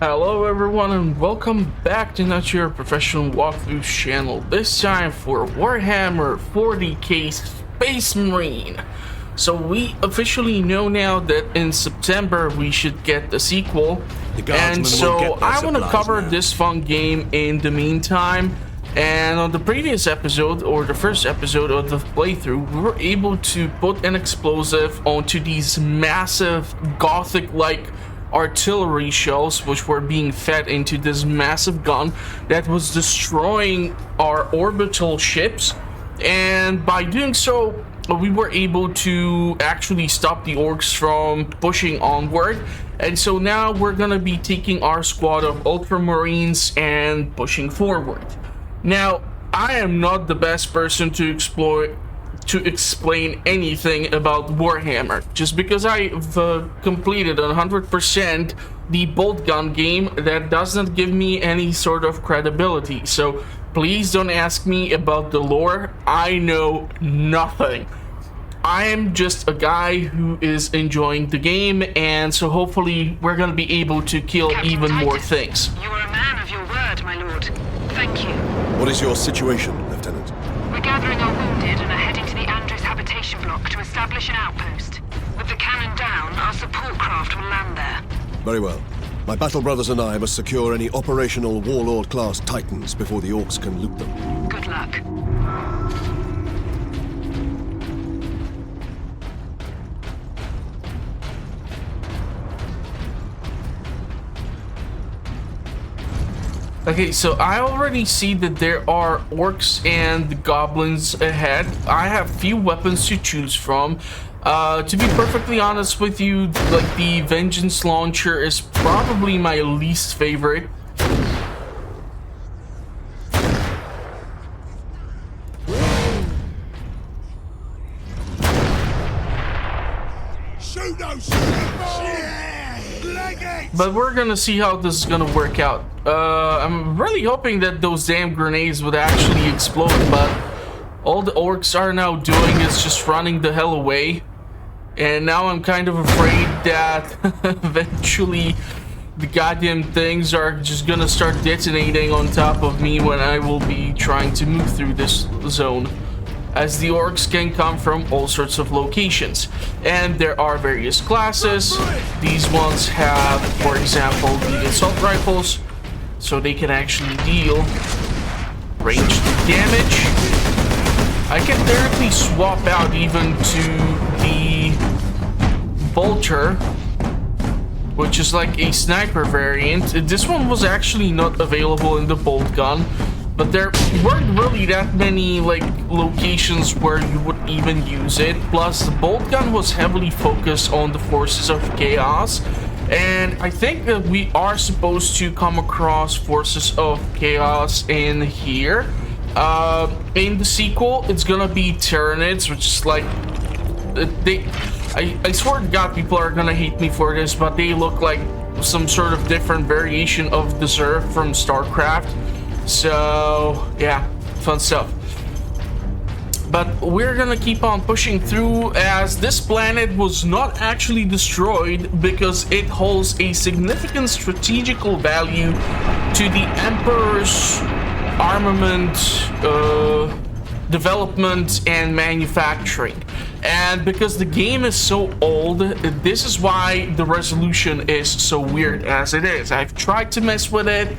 Hello everyone and welcome back to Not Your Professional Walkthrough channel, this time for Warhammer 40K Spacemarine. So we officially know now that in September we should get the sequel, and so I want to cover this fun game in the meantime. And on the previous episode, or the first episode of the playthrough, we were able to put an explosive onto these massive Gothic-like artillery shells, which were being fed into this massive gun that was destroying our orbital ships. And by doing so, we were able to actually stop the Orcs from pushing onward. And so now we're gonna be taking our squad of ultramarines and pushing forward. Now, I am not the best person to explain anything about Warhammer, just because I've completed 100% the bolt gun game. That doesn't give me any sort of credibility, so please don't ask me about the lore. I know nothing. I am just a guy who is enjoying the game, and so hopefully we're gonna be able to kill Captain even Titus, more things. You are a man of your word, my lord. Thank you. What is your situation, Lieutenant? We're gathering our wounded and are heading to the Andres habitation block to establish an outpost. With the cannon down, our support craft will land there. Very well. My battle brothers and I must secure any operational Warlord-class Titans before the Orcs can loot them. Good luck. Okay, so I already see that there are orcs and goblins ahead. I have few weapons to choose from. To be perfectly honest with you, like, the Vengeance Launcher is probably my least favorite. Shoot those! But we're gonna see how this is gonna work out. I'm really hoping that those damn grenades would actually explode, but all the orcs are now doing is just running the hell away. And now I'm kind of afraid that eventually the goddamn things are just gonna start detonating on top of me when I will be trying to move through this zone, as the orcs can come from all sorts of locations. And there are various classes. These ones have, for example, the assault rifles, so they can actually deal ranged damage. I can directly swap out even to the Vulture, which is like a sniper variant. This one was actually not available in the bolt gun, but there weren't really that many like locations where you would even use it. Plus, the bolt gun was heavily focused on the forces of chaos, and I think that we are supposed to come across forces of chaos in here. In the sequel, it's gonna be Tyranids, which is like I swear to God, people are gonna hate me for this, but they look like some sort of different variation of the Zerg from StarCraft. So yeah, fun stuff. But we're gonna keep on pushing through, as this planet was not actually destroyed because it holds a significant strategical value to the Emperor's armament, development and manufacturing. And because the game is so old, this is why the resolution is so weird as it is. I've tried to mess with it,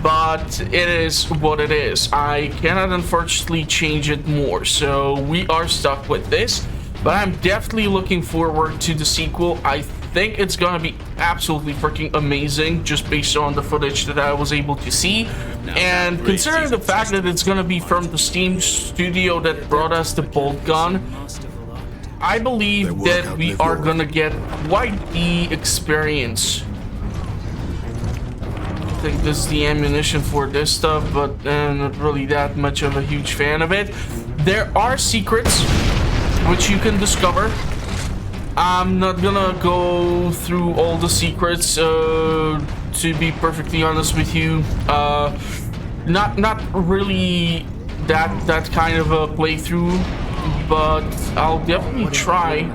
but it is what it is. I cannot unfortunately change it more, so we are stuck with this. But I'm definitely looking forward to the sequel. I think it's gonna be absolutely freaking amazing, just based on the footage that I was able to see. And considering the fact that it's gonna be from the Steam studio that brought us the bolt gun, I believe that we are gonna get quite the experience. I think this is the ammunition for this stuff, but not really that much of a huge fan of it. There are secrets which you can discover. I'm not gonna go through all the secrets, to be perfectly honest with you. Not really that kind of a playthrough, but I'll definitely try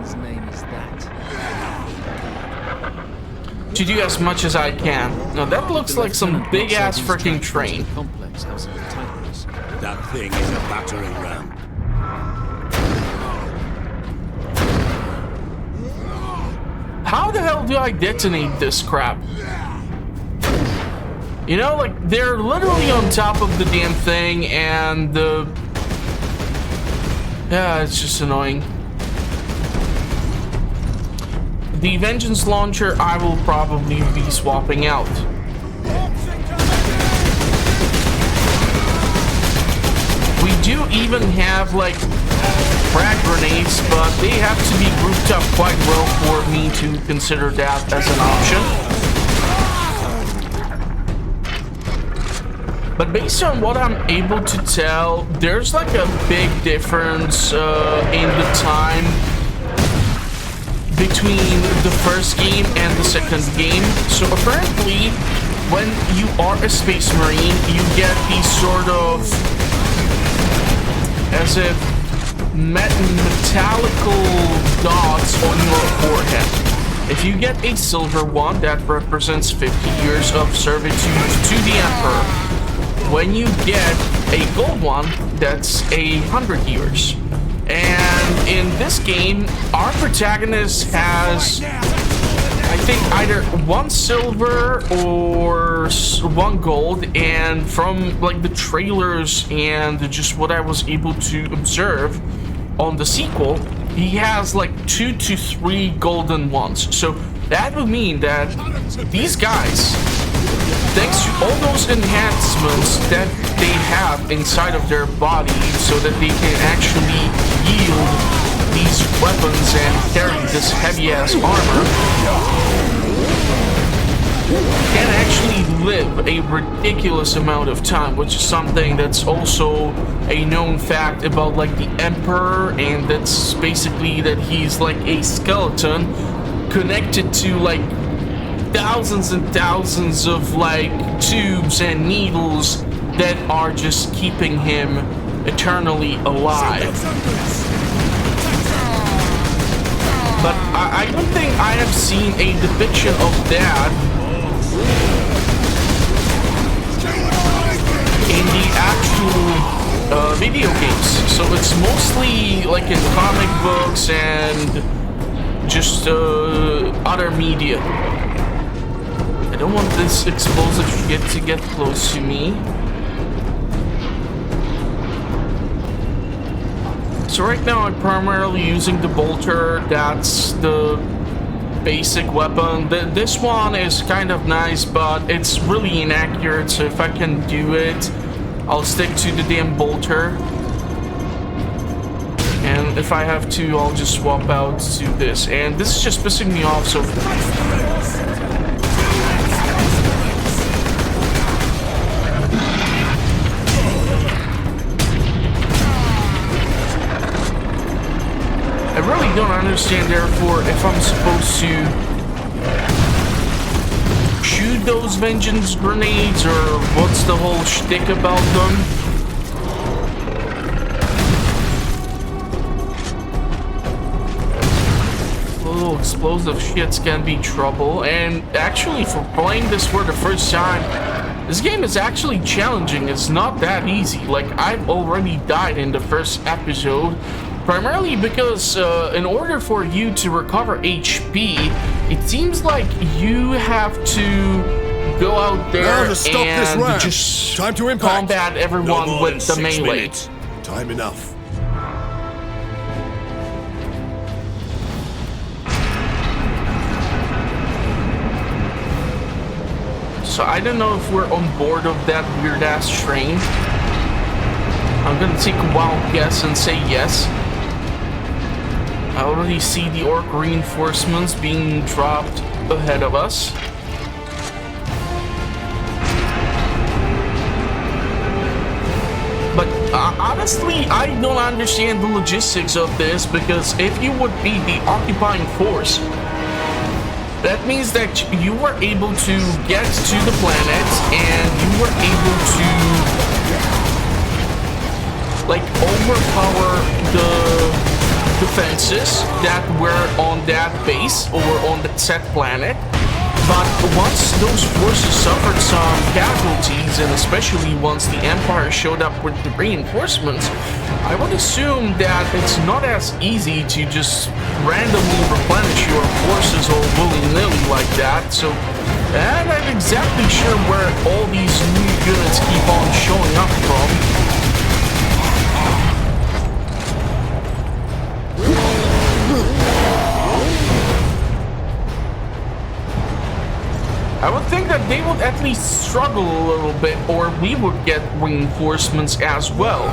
to do as much as I can. Now that looks like some big-ass freaking train. Complex House of the Titans. That thing is a battering ram. How the hell do I detonate this crap? You know, like, they're literally on top of the damn thing, and yeah, it's just annoying. The Vengeance Launcher I will probably be swapping out. We do even have, like, frag grenades, but they have to be grouped up quite well for me to consider that as an option. But based on what I'm able to tell, there's like a big difference in the time between the first game and the second game. So apparently, when you are a Space Marine, you get these sort of, as if metallical dots on your forehead. If you get a silver one, that represents 50 years of servitude to the Emperor. When you get a gold one, that's 100 years. And in this game, our protagonist has, I think, either one silver or one gold, and from like the trailers and just what I was able to observe on the sequel, he has like 2 to 3 golden ones. So that would mean that these guys, thanks to all those enhancements that they have inside of their body, so that they can actually yield these weapons and carry this heavy-ass armor, can actually live a ridiculous amount of time, which is something that's also a known fact about like the Emperor, and that's basically that he's like a skeleton connected to like thousands and thousands of like tubes and needles that are just keeping him eternally alive. But I don't think I have seen a depiction of that in the actual video games. So it's mostly like in comic books and just other media. I don't want this explosive shit to get close to me. So right now I'm primarily using the bolter. That's the basic weapon. This one is kind of nice, but it's really inaccurate, so if I can do it, I'll stick to the damn bolter. And if I have to, I'll just swap out to this. And this is just pissing me off, so I really don't understand, therefore, if I'm supposed to shoot those vengeance grenades, or what's the whole shtick about them. Little explosive shits can be trouble, and actually for playing this for the first time, this game is actually challenging. It's not that easy. Like, I've already died in the first episode, primarily because in order for you to recover HP, it seems like you have to go out there and just time to impact. Combat everyone No with the melee. minutes. Time enough. So I don't know if we're on board of that weird-ass train. I'm gonna take a wild guess and say yes. I already see the orc reinforcements being dropped ahead of us. But honestly, I don't understand the logistics of this, because if you would be the occupying force, that means that you were able to get to the planet and you were able to like overpower the defenses that were on that base or on that set planet, But once those forces suffered some casualties, and especially once the Empire showed up with the reinforcements, I would assume that it's not as easy to just randomly replenish your forces all willy-nilly like that. So, I'm not exactly sure where all these new units keep on showing up from. I would think that they would at least struggle a little bit, or we would get reinforcements as well.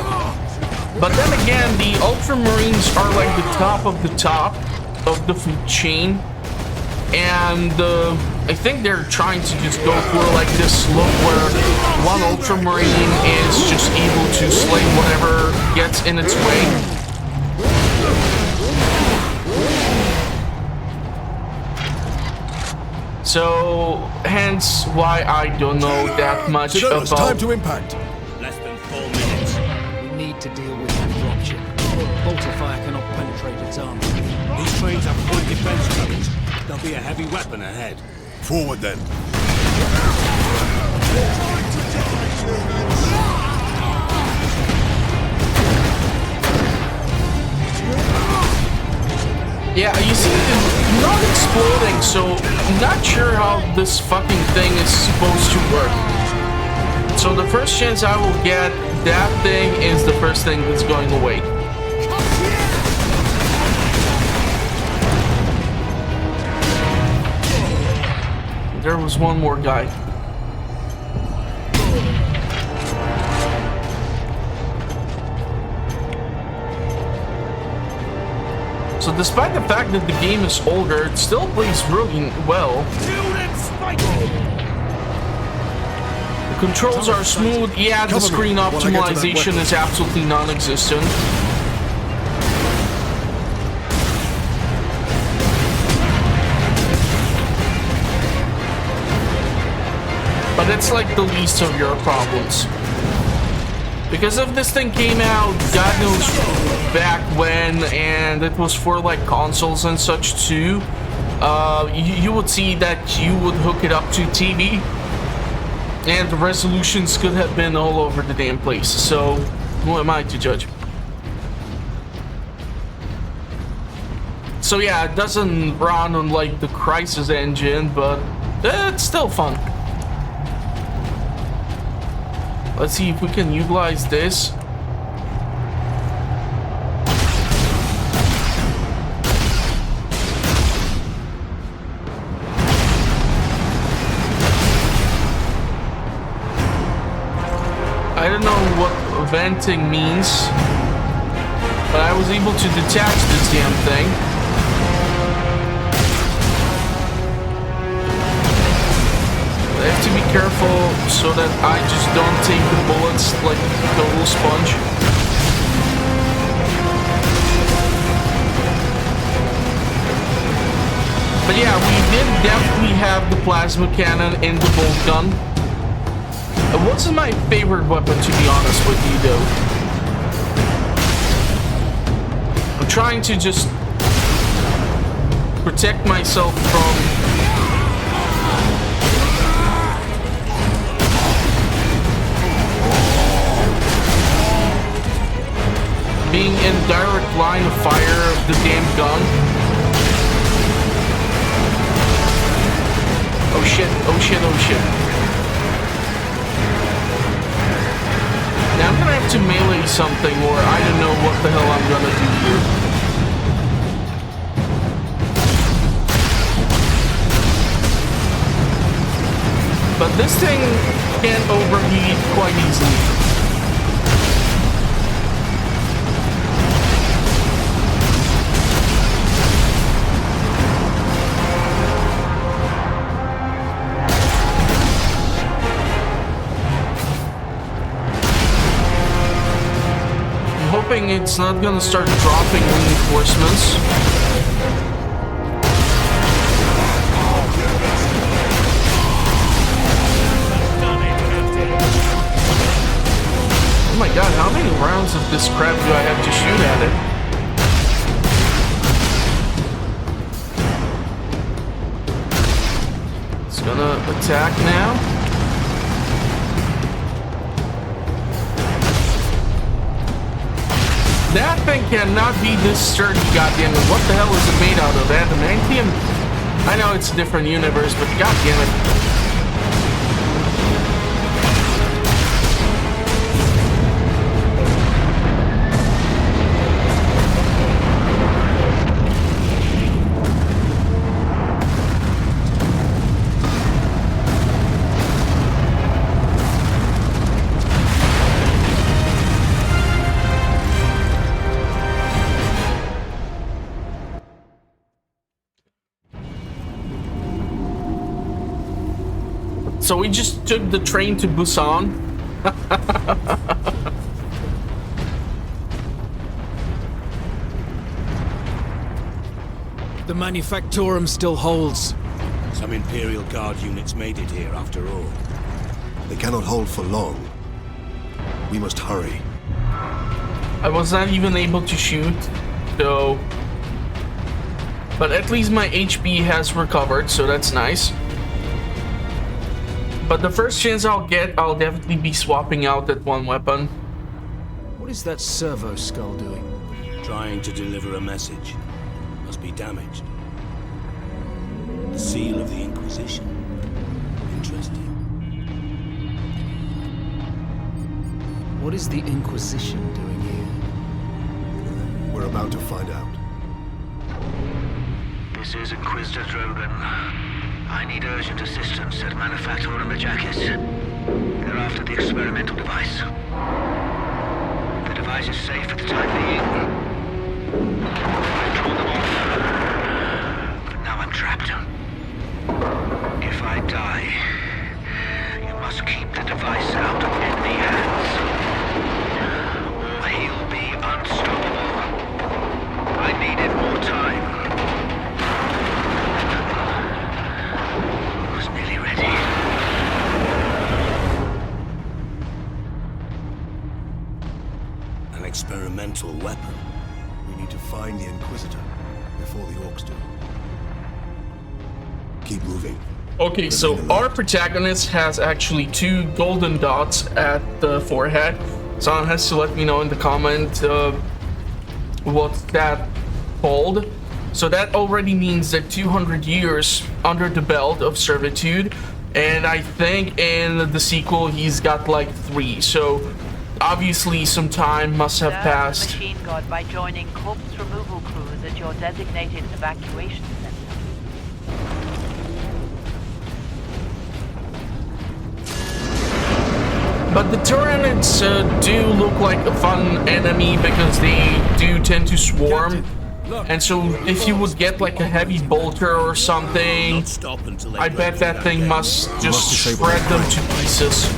But then again, the ultramarines are like the top of the food chain, and I think they're trying to just go for like this look where one ultramarine is just able to slay whatever gets in its way. So, hence why I don't know that much It's about... time to impact. Less than 4 minutes. We need to deal with that dropship. Bolter fire cannot penetrate its armor. These trains have point defense turrets. There'll be a heavy weapon ahead. Forward then. Yeah, you see, it's not exploding, so I'm not sure how this fucking thing is supposed to work. So the first chance I will get, that thing is the first thing that's going away. There was one more guy. So despite the fact that the game is older, it still plays really well. The controls are smooth. Yeah, the screen optimization is absolutely non-existent. But it's like the least of your problems. Because if this thing came out, God knows back when, and it was for like consoles and such too, you would see that you would hook it up to TV, and the resolutions could have been all over the damn place. So, who am I to judge? So yeah, it doesn't run on like the Crysis engine, but it's still fun. Let's see if we can utilize this. I don't know what venting means, but I was able to detach this damn thing. I have to be careful so that I just don't take the bullets like a total sponge. But yeah, we did definitely have the plasma cannon in the bolt gun. It wasn't my favorite weapon, to be honest with you, though. I'm trying to just protect myself from being in direct line of fire of the damn gun. Oh shit, oh shit, oh shit. Now I'm gonna have to melee something, or I don't know what the hell I'm gonna do here. But this thing can overheat quite easily. Hoping it's not gonna start dropping reinforcements. Oh my god, how many rounds of this crap do I have to shoot at it? Gonna attack now. That thing cannot be this sturdy, goddammit. What the hell is it made out of? Adamantium? I know it's a different universe, but goddammit. So we just took the train to Busan. The manufactorum still holds. Some Imperial Guard units made it here after all. They cannot hold for long. We must hurry. I was not even able to shoot, so... But at least my HP has recovered, so that's nice. But the first chance I'll get, I'll definitely be swapping out that one weapon. What is that servo skull doing? Trying to deliver a message. Must be damaged. The seal of the Inquisition. Interesting. What is the Inquisition doing here? We're about to find out. This is Inquisitor Drogan. I need urgent assistance at Manufactorum Ajakis. They're after the experimental device. The device is safe for the time being. I've drawn them off. But now I'm trapped. If I die, you must keep the device out of enemy hands. Or he'll be unstoppable. I needed more time. Experimental weapon. We need to find the Inquisitor before the Orcs do. Keep moving. Okay, so our protagonist has actually 2 golden dots at the forehead. Someone has to let me know in the comment what's that called. So that already means that 200 years under the belt of servitude. And I think in the sequel he's got like 3. So obviously some time must have passed. Serve the machine god by joining corpse removal crews at your designated evacuation center. But the Tyranids do look like a fun enemy because they do tend to swarm. And so if you would get like a heavy bolter or something, I bet that thing must just shred them to pieces.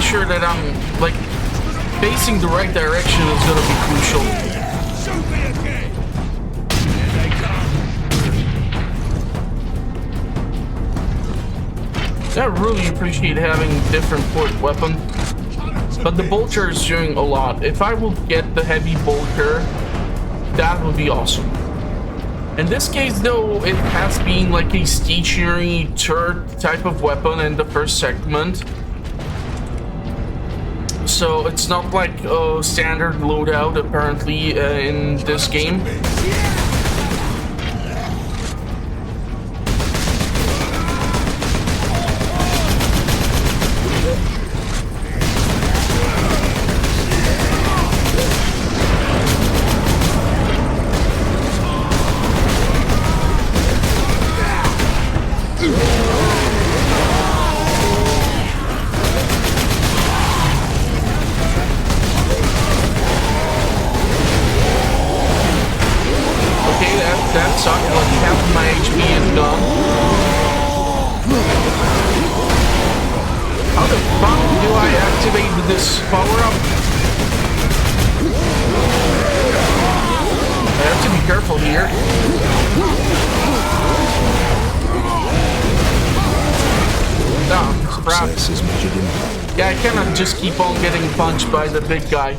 Sure that I'm like facing the right direction is gonna be crucial. I really appreciate having different port weapon, but the bolter is doing a lot. If I will get the heavy bolter, that would be awesome. In this case though, it has been like a stationary turret type of weapon in the first segment. So it's not like a standard loadout apparently in this game. That sucked, like half of my HP is gone. How the fuck do I activate this power-up? here. Oh, crap. Yeah, I cannot just keep on getting punched by the big guy.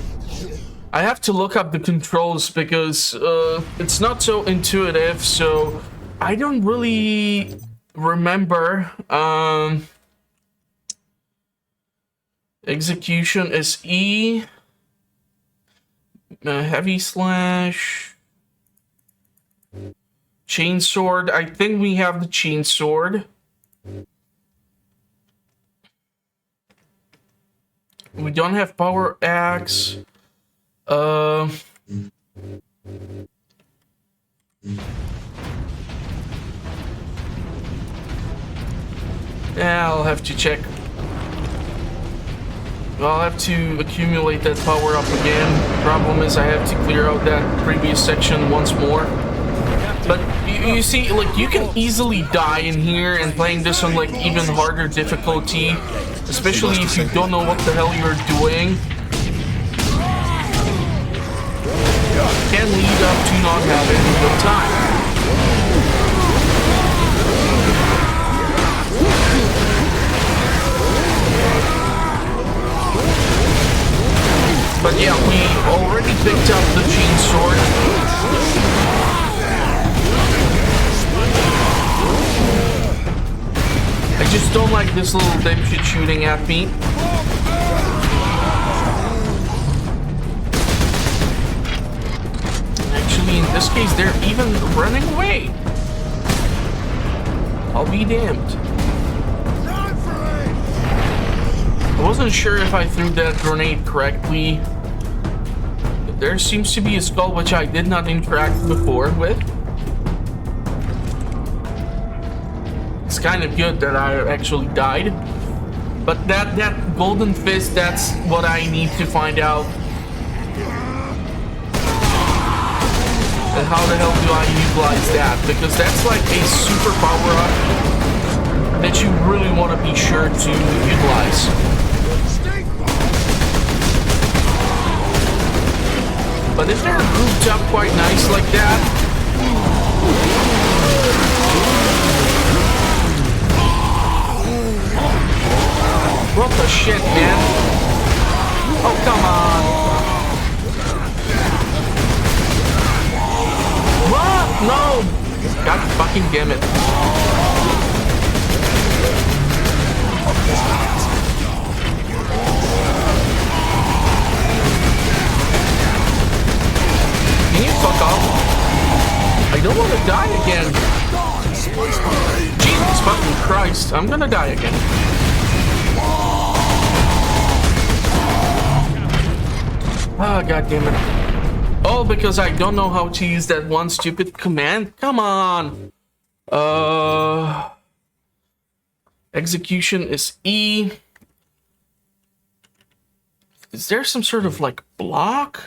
I have to look up the controls because it's not so intuitive, so I don't really remember. Execution is E. Heavy slash. Chainsword. I think we have the chainsword. We don't have power axe. Yeah, I'll have to check. I'll have to accumulate that power up again. Problem is I have to clear out that previous section once more. But you see, like, you can easily die in here, and playing this on like even harder difficulty, especially if you don't know what the hell you're doing, can lead up to not having a good time. But yeah, we already picked up the chainsword. I just don't like this little dipshit shooting at me. Actually, in this case, they're even running away. I'll be damned. I wasn't sure if I threw that grenade correctly. There seems to be a skull which I did not interact before with. It's kind of good that I actually died. But that golden fist, that's what I need to find out. And how the hell do I utilize that? Because that's like a super power-up that you really want to be sure to utilize. But if they're grouped up quite nice like that, what the shit, man? Oh, come on. What? No! God fucking damn it. Can you fuck off? I don't want to die again. Jesus fucking Christ. I'm gonna die again. Ah, god damn it. All because I don't know how to use that one stupid command? Come on. Execution is E. Is there some sort of like block?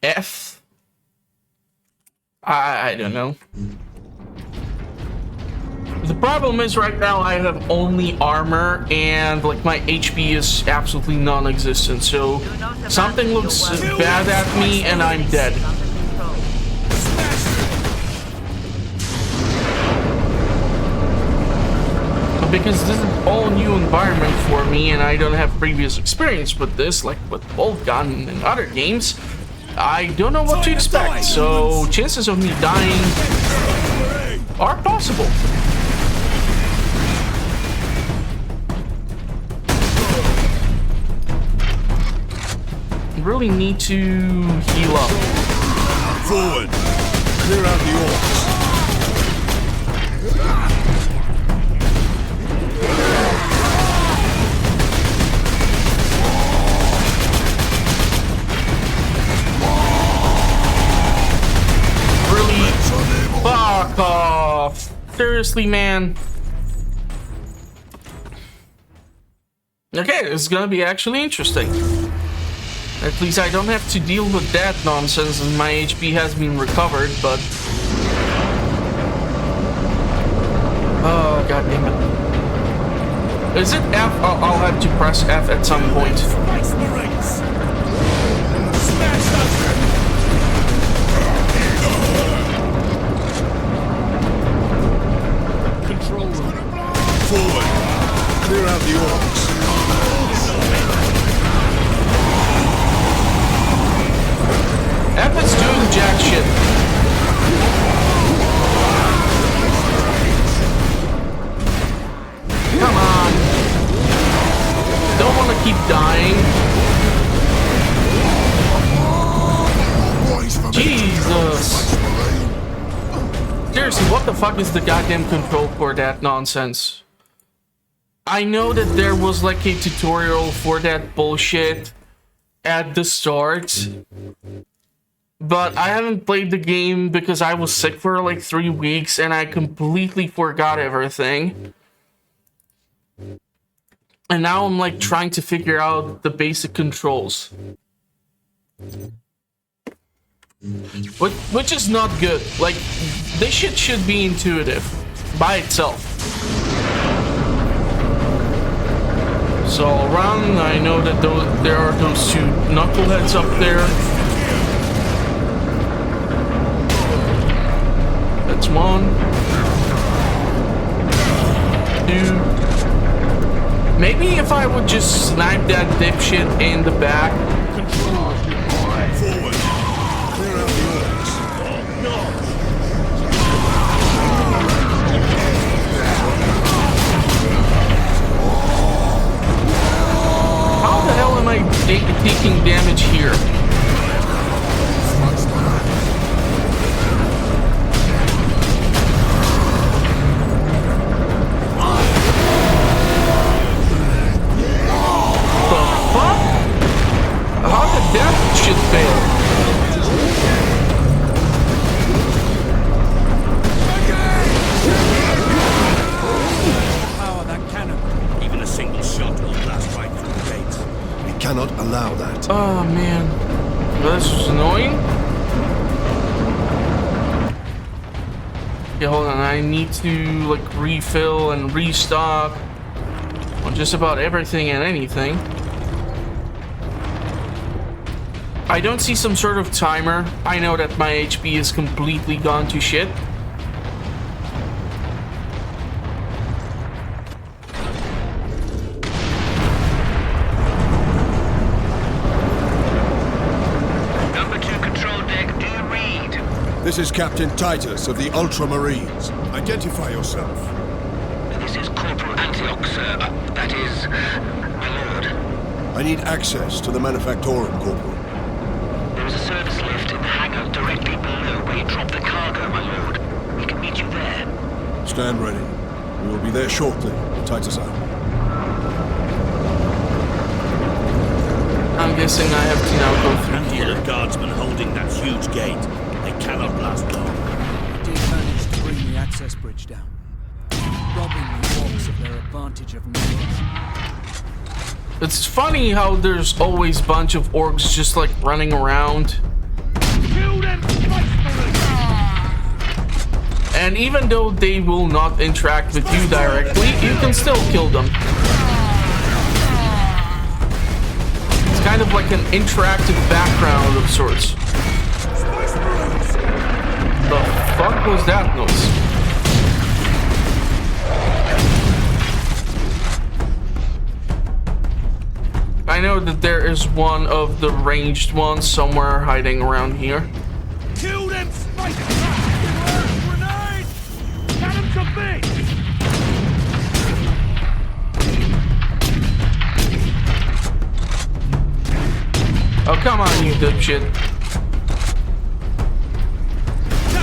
F? I don't know. The problem is right now I have only armor and like my HP is absolutely non-existent, so something looks bad at me and I'm dead. Because this is an all new environment for me and I don't have previous experience with this, like with Boltgun and other games. I don't know what to expect, so chances of me dying are possible. Really need to heal up. Forward! Clear out the orcs. Really? Fuck off! Seriously, man. Okay, this is gonna be actually interesting. At least I don't have to deal with that nonsense and my HP has been recovered, but... Oh, god damn it. Is it F? I'll have to press F at some point. what the fuck is the goddamn control for that nonsense? I know that there was like a tutorial for that bullshit at the start, but I haven't played the game because I was sick for like 3 weeks and I completely forgot everything. And now I'm like trying to figure out the basic controls. Which is not good. Like, this shit should be intuitive by itself. So I'll run. I know that there are those two knuckleheads up there. That's one. Two. Maybe if I would just snipe that dipshit in the back. Forward. Clear out the orcs. How the hell am I taking damage here? How did that shit fail? Power that cannon. Even a single shot will blast right through the gates. We cannot allow that. Oh man, this is annoying. Okay, hold on. I need to like refill and restock on just about everything and anything. I don't see some sort of timer. I know that my HP is completely gone to shit. Number 2 control deck, do you read? This is Captain Titus of the Ultramarines. Identify yourself. This is Corporal Antioch, sir. That is, my lord. I need access to the manufactorum, Corporal. There is a service lift in the hangar directly below where you drop the cargo, my lord. We can meet you there. Stand ready. We will be there shortly. Titus out. I'm guessing I have to now go through Handful here. of guardsmen holding that huge gate. They cannot last long. I did manage to bring the access bridge down, robbing the Orcs of their advantage of numbers. It's funny how there's always a bunch of orcs just like running around. And even though they will not interact with you directly, you can still kill them. It's kind of like an interactive background of sorts. The fuck was that noise? I know that there is one of the ranged ones somewhere hiding around here. Kill them space grenade! Cannon to me! Oh, come on, you dipshit.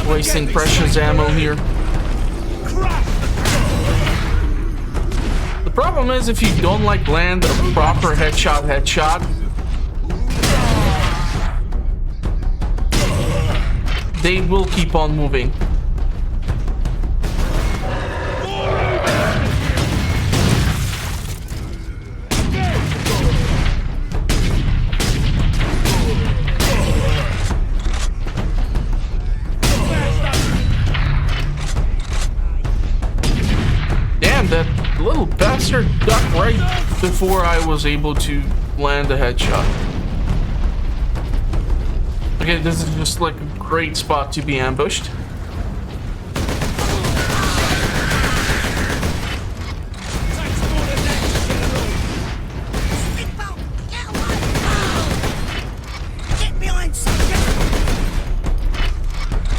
Wasting precious ammo here. The problem is if you don't like land a proper headshot, they will keep on moving. Damn, that little bastard ducked right before I was able to land a headshot. Okay, this is just like a great spot to be ambushed.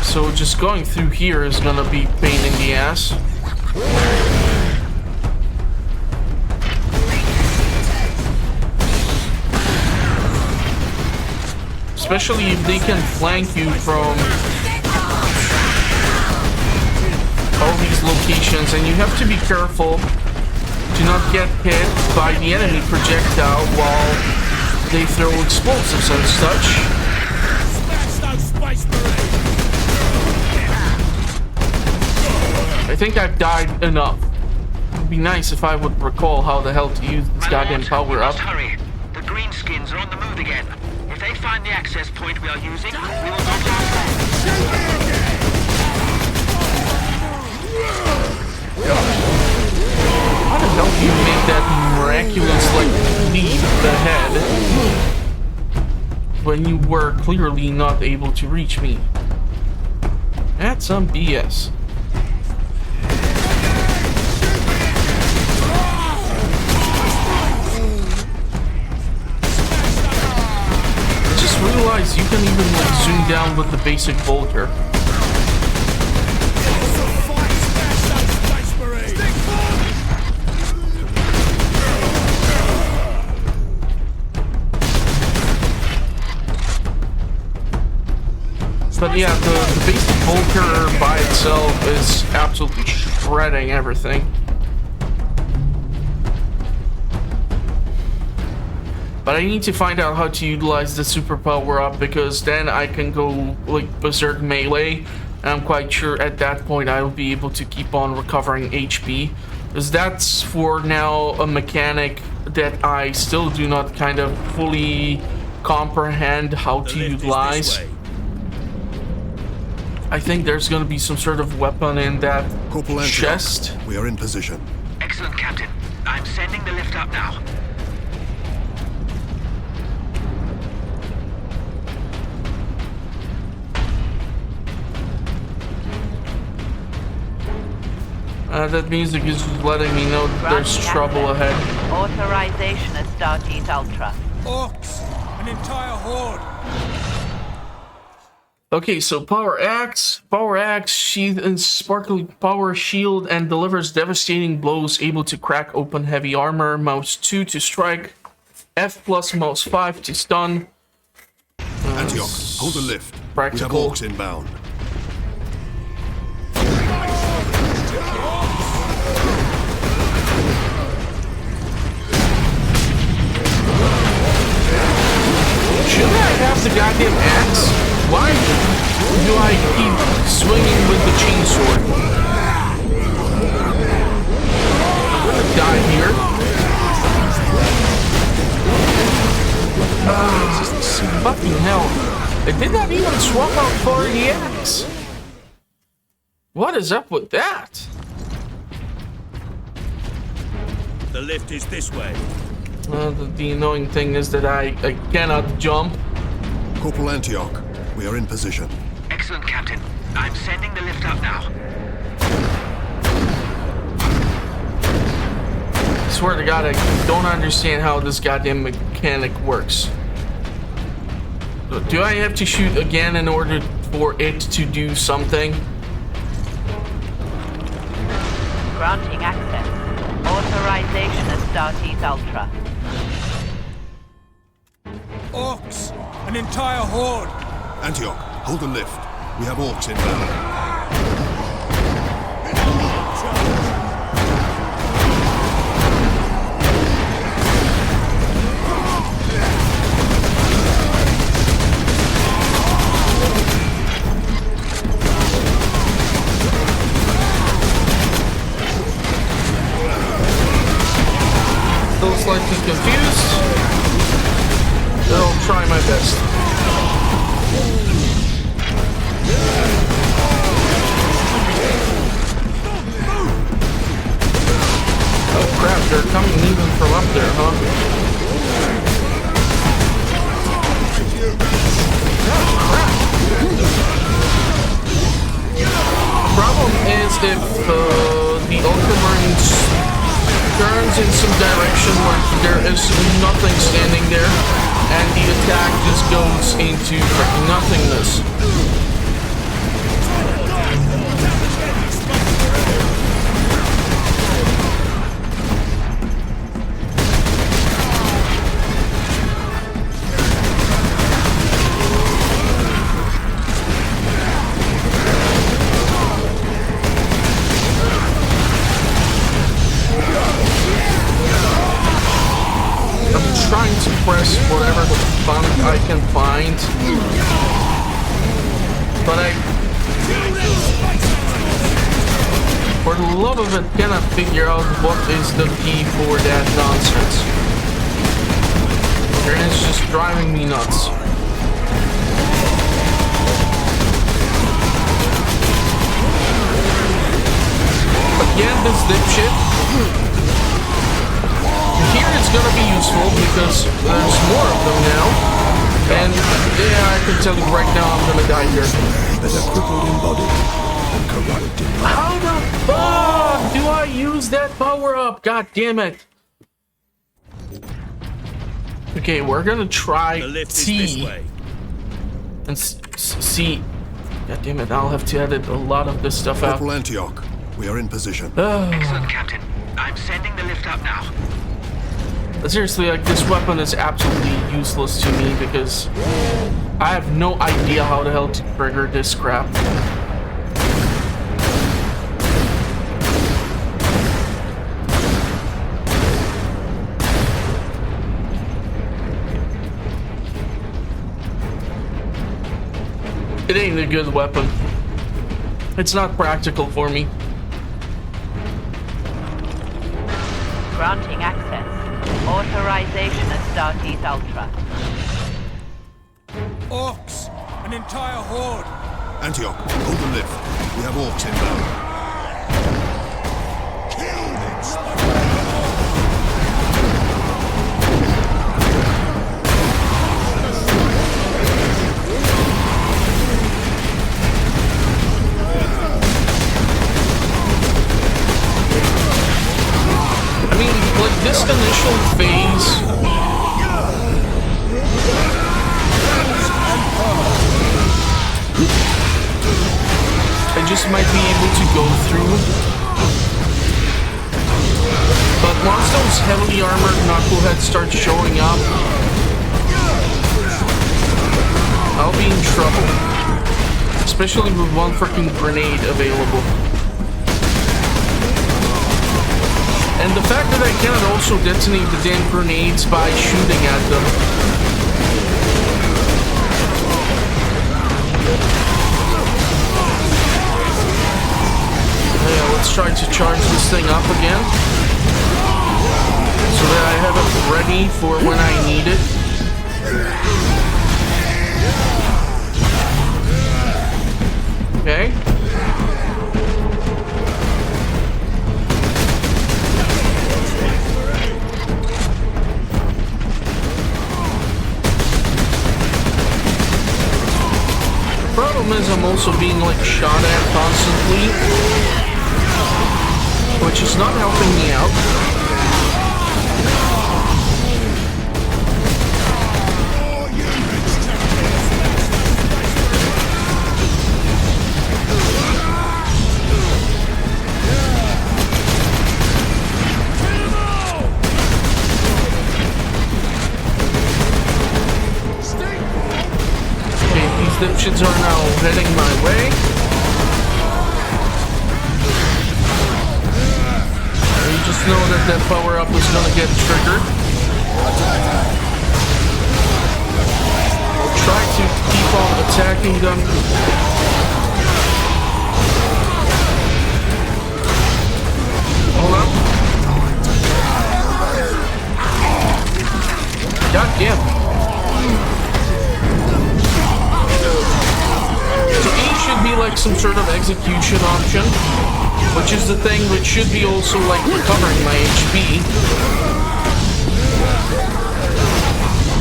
So just going through here is gonna be a pain in the ass. Especially if they can flank you from locations, and you have to be careful to not get hit by the enemy projectile while they throw explosives and such. Smash those Space Marines! I think I've died enough. It would be nice if I would recall how the hell to use this goddamn power up. Hurry. The greenskins are on the move again. If they find the access point we are using, we will not last long. How the hell do you make that miraculous, like, leap ahead when you were clearly not able to reach me? That's some BS. I just realized you can even, like, zoom down with the basic bolter. But yeah, the basic bolter by itself is absolutely shredding everything. But I need to find out how to utilize the super power up, because then I can go like berserk melee, and I'm quite sure at that point I will be able to keep on recovering HP. Because that's for now a mechanic that I still do not kind of fully comprehend how to utilize. I think there's going to be some sort of weapon in that chest. We are in position. Excellent, Captain. I'm sending the lift up now. That music is letting me know that there's trouble ahead. Authorization of Stargate Ultra. Orcs! An entire horde! Okay, so power axe, sheath and sparkly power shield, and delivers devastating blows, able to crack open heavy armor. Mouse 2 to strike, F plus mouse 5 to stun. Antioch, hold the lift. Practical. We have orcs inbound. Should I have the goddamn axe? Why do I keep swinging with the chainsaw? I'm gonna die here. Fucking hell. I did not even swap out for the axe. What is up with that? The lift is this way. The annoying thing is that I cannot jump. Corporal Antioch, we are in position. Excellent, Captain. I'm sending the lift up now. I swear to God, I don't understand how this goddamn mechanic works. Do I have to shoot again in order for it to do something? Granting access. Authorization of Stargate Ultra. Orcs! An entire horde! Antioch, hold the lift. We have orcs inbound. Still slightly confused. I'll try my best. Oh crap, they're coming even from up there, huh? Oh crap. The problem is if the ultramarine turns in some direction where there is nothing standing there, and the attack just goes into freaking nothingness. I can find. But for the love of it, cannot figure out what is the key for that nonsense. And it's just driving me nuts. Again, this dipshit. Here it's gonna be useful because there's more of them now. And yeah, I can tell you right now I'm gonna die here. As a crippled in body and corrupt in mind. How the fuck do I use that power up? God damn it. Okay, we're gonna try T. And C. God damn it, I'll have to edit a lot of this stuff out. Corporal Antioch, we are in position. Excellent, Captain. I'm sending the lift up now. Seriously, like, this weapon is absolutely useless to me because I have no idea how the hell to trigger this crap. It ain't a good weapon. It's not practical for me. Granting access. Authorization at Starkeith Ultra. Orcs! An entire horde! Antioch, hold the lift. We have orcs inbound. Kill them! I mean, like, this initial phase... I just might be able to go through. But once those heavily armored knuckleheads start showing up, I'll be in trouble. Especially with one freaking grenade available. And the fact that I cannot also detonate the damn grenades by shooting at them. Yeah, let's try to charge this thing up again. So that I have it ready for when I need it. Okay. Problem is I'm also being like shot at constantly, which is not helping me out. Dipshits are now heading my way. You just know that that power up is gonna get triggered. I'll try to keep on attacking them. Hold up. God damn. So E should be like some sort of execution option, which is the thing which should be also like recovering my HP.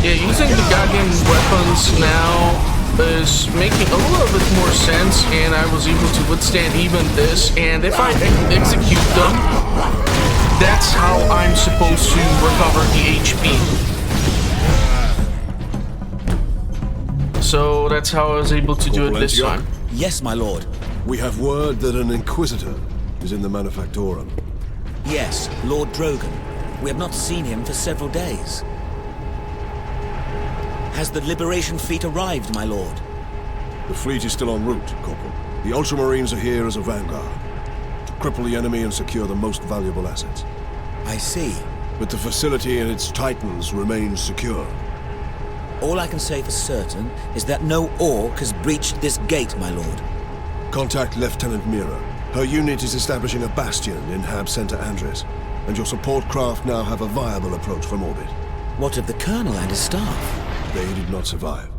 Yeah, using the goddamn weapons now is making a little bit more sense, and I was able to withstand even this, and if I execute them, that's how I'm supposed to recover the HP. So that's how I was able to do it this time. Yes, my lord. We have word that an Inquisitor is in the manufactorum. Yes, Lord Drogon. We have not seen him for several days. Has the Liberation Fleet arrived, my lord? The fleet is still en route, Corporal. The ultramarines are here as a vanguard, to cripple the enemy and secure the most valuable assets. I see. But the facility and its titans remain secure. All I can say for certain is that no Orc has breached this gate, my lord. Contact Lieutenant Mira. Her unit is establishing a bastion in Hab Center Andres, and your support craft now have a viable approach from orbit. What of the Colonel and his staff? They did not survive.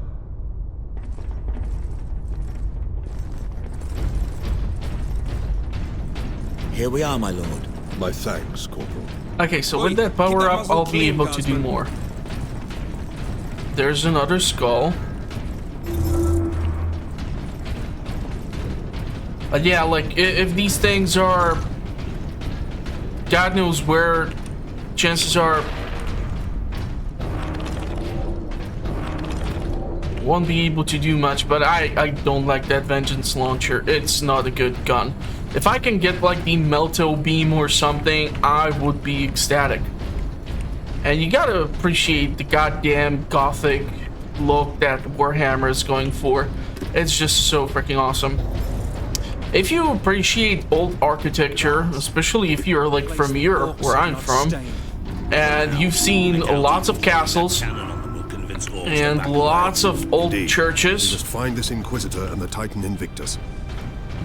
Here we are, my lord. My thanks, Corporal. Okay, so with that power up, I'll be able to do more. There's another skull. But yeah, like, if these things are... God knows where, chances are... Won't be able to do much, but I don't like that Vengeance Launcher. It's not a good gun. If I can get, like, the Melto Beam or something, I would be ecstatic. And you gotta appreciate the goddamn Gothic look that Warhammer is going for. It's just so freaking awesome. If you appreciate old architecture, especially if you're like from Europe, where I'm from, and you've seen lots of castles and lots of old churches, Just find this Inquisitor and the Titan Invictus.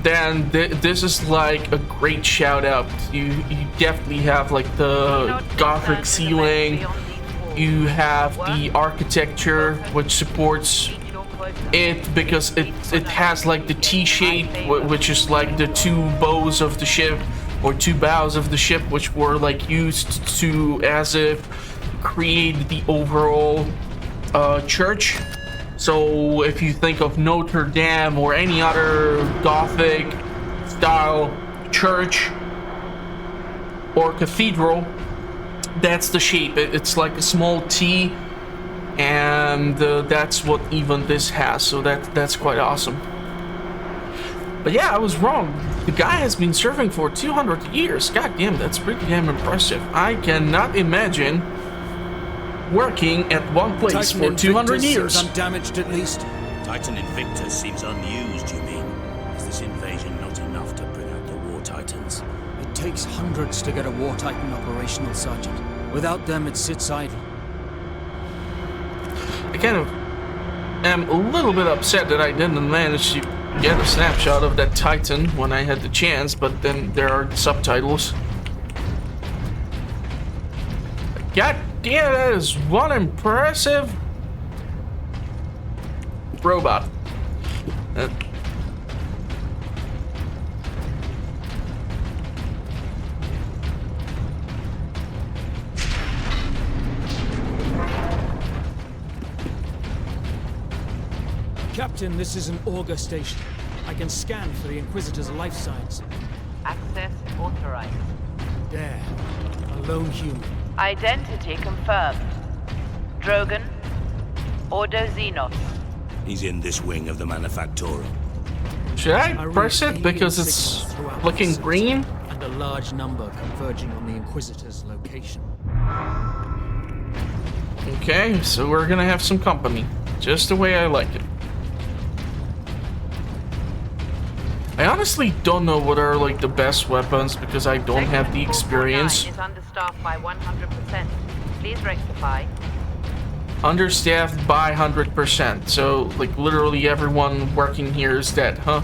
then this is like a great shout out. You definitely have like the Gothic ceiling. You have the architecture which supports it because it has like the T shape, which is like the two bows of the ship or two bows of the ship, which were like used to as if create the overall church. So if you think of Notre Dame or any other Gothic style church or cathedral, that's the shape. It's like a small T, and that's what even this has. So that's quite awesome. But yeah, I was wrong. The guy has been serving for 200 years. God damn, that's pretty damn impressive. I cannot imagine working at one place Titan for 200 Invictus years. seems undamaged at least. Titan Invictus seems unused, you mean? Is this invasion not enough to bring out the War Titans? It takes hundreds to get a War Titan operational, Sergeant. Without them, it sits idle. I kind of am a little bit upset that I didn't manage to get a snapshot of that Titan when I had the chance, but then there are subtitles. God damn, that is one impressive robot. Captain, this is an auger station. I can scan for the Inquisitor's life signs. Access authorized. There. A lone human. Identity confirmed. Drogon. Ordo Xenos. He's in this wing of the manufactorum. Should I I read press it alien because it's signals throughout looking the green? system, and a large number converging on the Inquisitor's location. Okay, so we're gonna have some company. Just the way I like it. I honestly don't know what are like the best weapons because I don't have the experience. Is understaffed by 100%. Please rectify. Understaffed by 100%. So like literally everyone working here is dead, huh?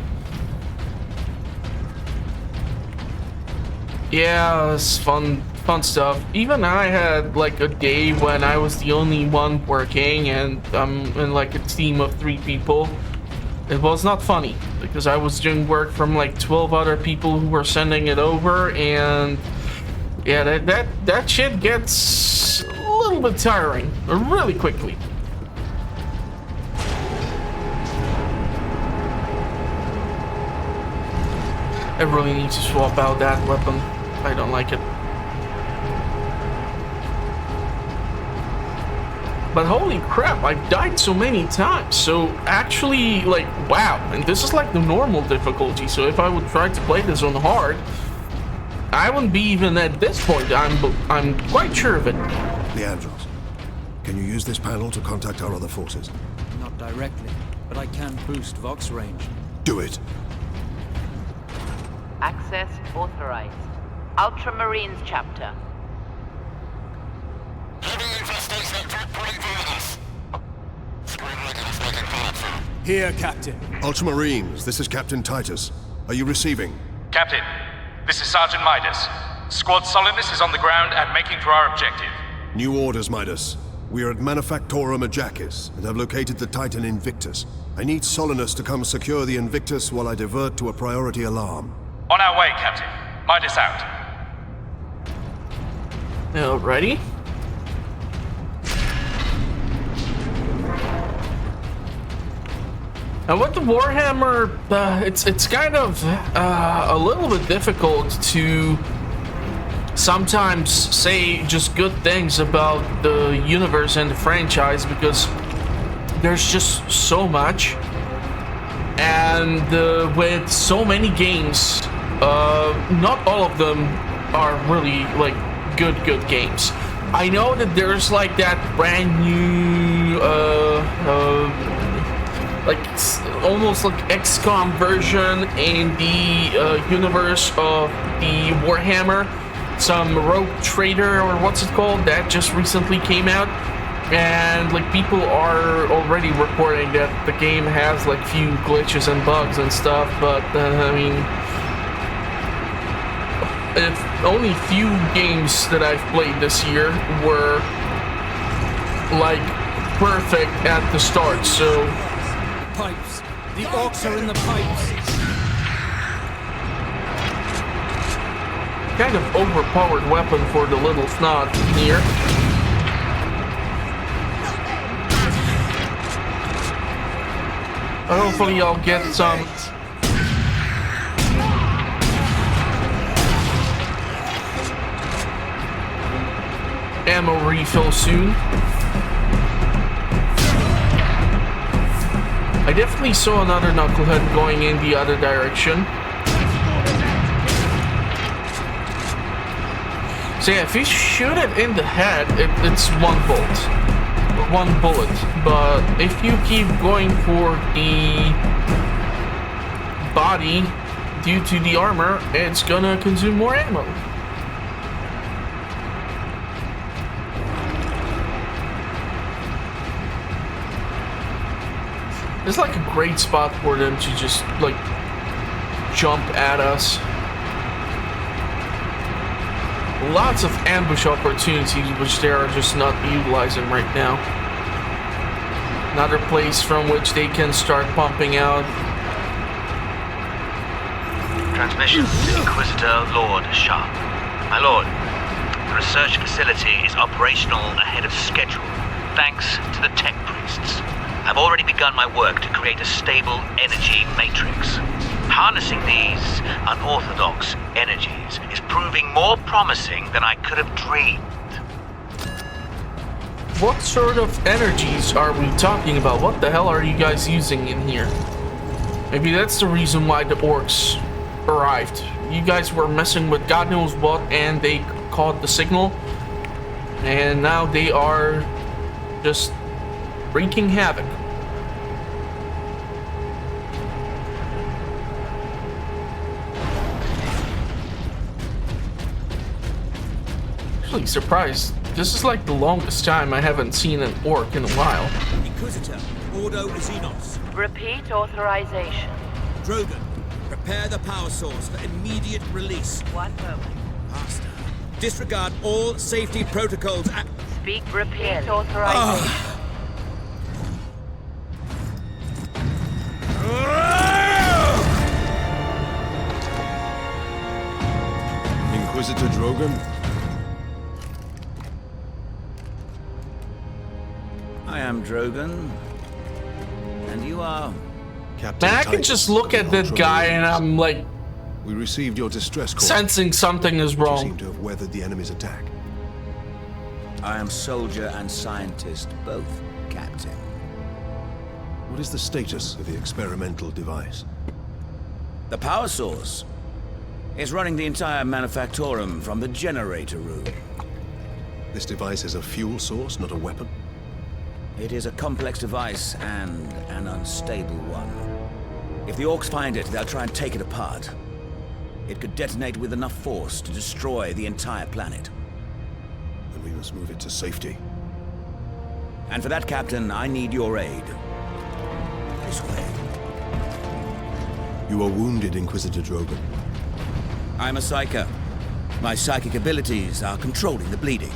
Yeah, it's fun stuff. Even I had like a day when I was the only one working and I'm in like a team of 3 people. It was not funny because I was doing work from like 12 other people who were sending it over, and yeah, that shit gets a little bit tiring really quickly. I really need to swap out that weapon. I don't like it. But holy crap, I've died so many times. So actually, like, wow. And this is like the normal difficulty. So if I would try to play this on hard, I wouldn't be even at this point. I'm quite sure of it. Leandros, can you use this panel to contact our other forces? Not directly, but I can boost Vox range. Do it. Access authorized. Ultramarines chapter. Here, Captain. Ultramarines, this is Captain Titus. Are you receiving? Captain, this is Sergeant Midas. Squad Solidus is on the ground and making for our objective. New orders, Midas. We are at manufactorum Ajakis and have located the Titan Invictus. I need Solinus to come secure the Invictus while I divert to a priority alarm. On our way, Captain. Midas out. Alrighty. And with the Warhammer, it's kind of a little bit difficult to sometimes say just good things about the universe and the franchise because there's just so much, and with so many games, not all of them are really like good games. I know that there's like that brand new like almost like XCOM version in the universe of the Warhammer, some Rogue Trader or what's it called, that just recently came out, and like people are already reporting that the game has like few glitches and bugs and stuff, but I mean, if only few games that I've played this year were like perfect at the start, so Pipes. The Orcs are in the pipes. kind of overpowered weapon for the little snot here. Hopefully I'll get some ammo refill soon. I definitely saw another knucklehead going in the other direction. So yeah, if you shoot it in the head, it's one bullet. But if you keep going for the body, due to the armor, it's gonna consume more ammo. It's like a great spot for them to just like jump at us. Lots of ambush opportunities which they are just not utilizing right now. Another place from which they can start pumping out. Transmission to Inquisitor Lord Sharp. My lord, the research facility is operational ahead of schedule, thanks to the tech priests. I've already begun my work to create a stable energy matrix. Harnessing these unorthodox energies is proving more promising than I could have dreamed. What sort of energies are we talking about? What the hell are you guys using in here? Maybe that's the reason why the Orcs arrived. You guys were messing with God knows what and they caught the signal. And now they are just wreaking havoc. Actually surprised. This is like the longest time I haven't seen an orc in a while. Inquisitor, Ordo Xenos. Repeat authorization. Drogon, prepare the power source for immediate release. 1 moment. Master, disregard all safety protocols and... Speak. Repeat authorization. Inquisitor Drogon? I am Drogon. And you are... Captain Man, I can Titus just look of at the that guy and I'm like We received your distress call. sensing something is You wrong. seem to have weathered the enemy's attack. I am soldier and scientist, both, Captain. What is the status of the experimental device? The power source is running the entire manufactorum from the generator room. This device is a fuel source, not a weapon? It is a complex device and an unstable one. If the Orcs find it, they'll try and take it apart. It could detonate with enough force to destroy the entire planet. Then we must move it to safety. And for that, Captain, I need your aid. this way. You are wounded, Inquisitor Drogon. I'm a psyker. My psychic abilities are controlling the bleeding.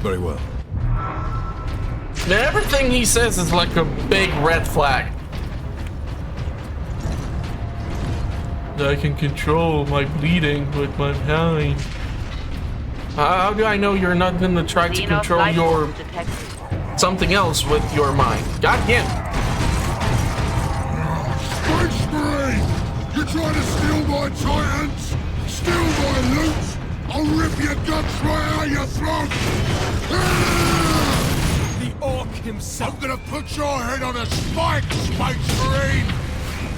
Very well. Everything he says is like a big red flag. I can control my bleeding with my mind. How do I know you're not gonna try to control your something else with your mind? Goddamn. Spacemarine! You trying to steal my titans? Steal my loot? I'll rip your guts right out your throat! The Orc himself. I'm gonna put your head on a spike, Spacemarine!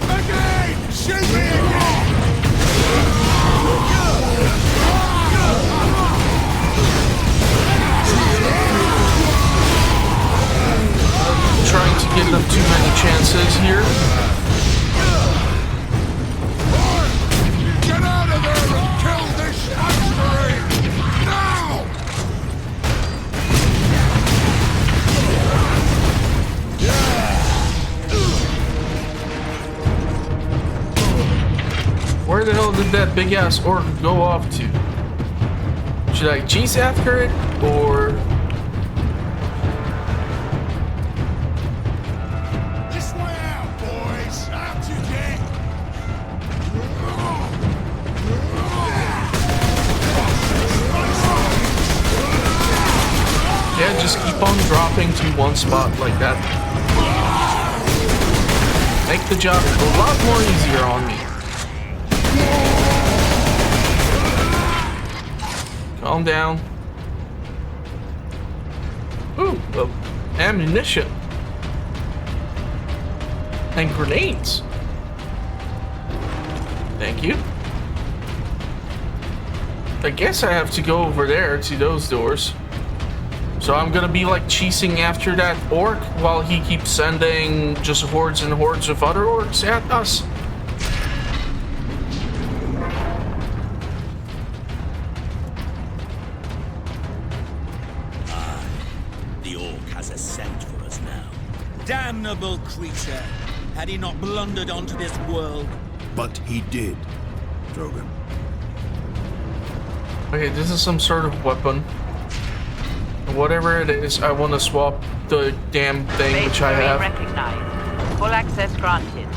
Again! Shoot me again! Trying to give them too many chances here. Get out of there and kill this Spacemarine! Now! Where the hell did that big ass orc go off to? Should I chase after it or? This way out, boys! Out you get! Yeah, just keep on dropping to one spot like that. Make the job a lot more easier on me. Calm down. Ooh, ammunition. And grenades. Thank you. I guess I have to go over there to those doors. So I'm gonna be like chasing after that orc while he keeps sending just hordes and hordes of other orcs at us. The Orc has a scent for us now. Damnable creature! Had he not blundered onto this world? But he did, Drogon. Okay, this is some sort of weapon. Whatever it is, I want to swap the damn thing which I have. Recognized. Full access granted.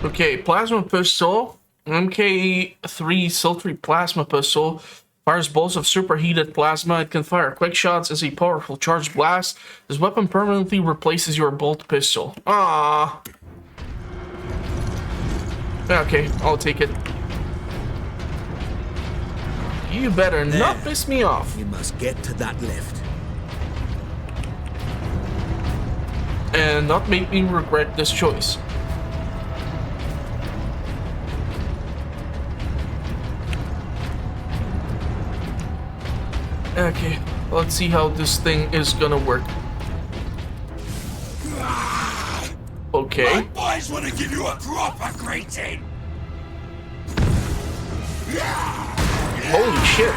Okay, plasma pistol. MK3 sultry plasma pistol. Fires bolts of superheated plasma. It can fire quick shots as a powerful charged blast. This weapon permanently replaces your bolt pistol. Ah. Okay, I'll take it. You better not piss me off. You must get to that lift. And not make me regret this choice. Okay, let's see how this thing is gonna work. Okay. My boys want to give you a proper greeting! Holy shit.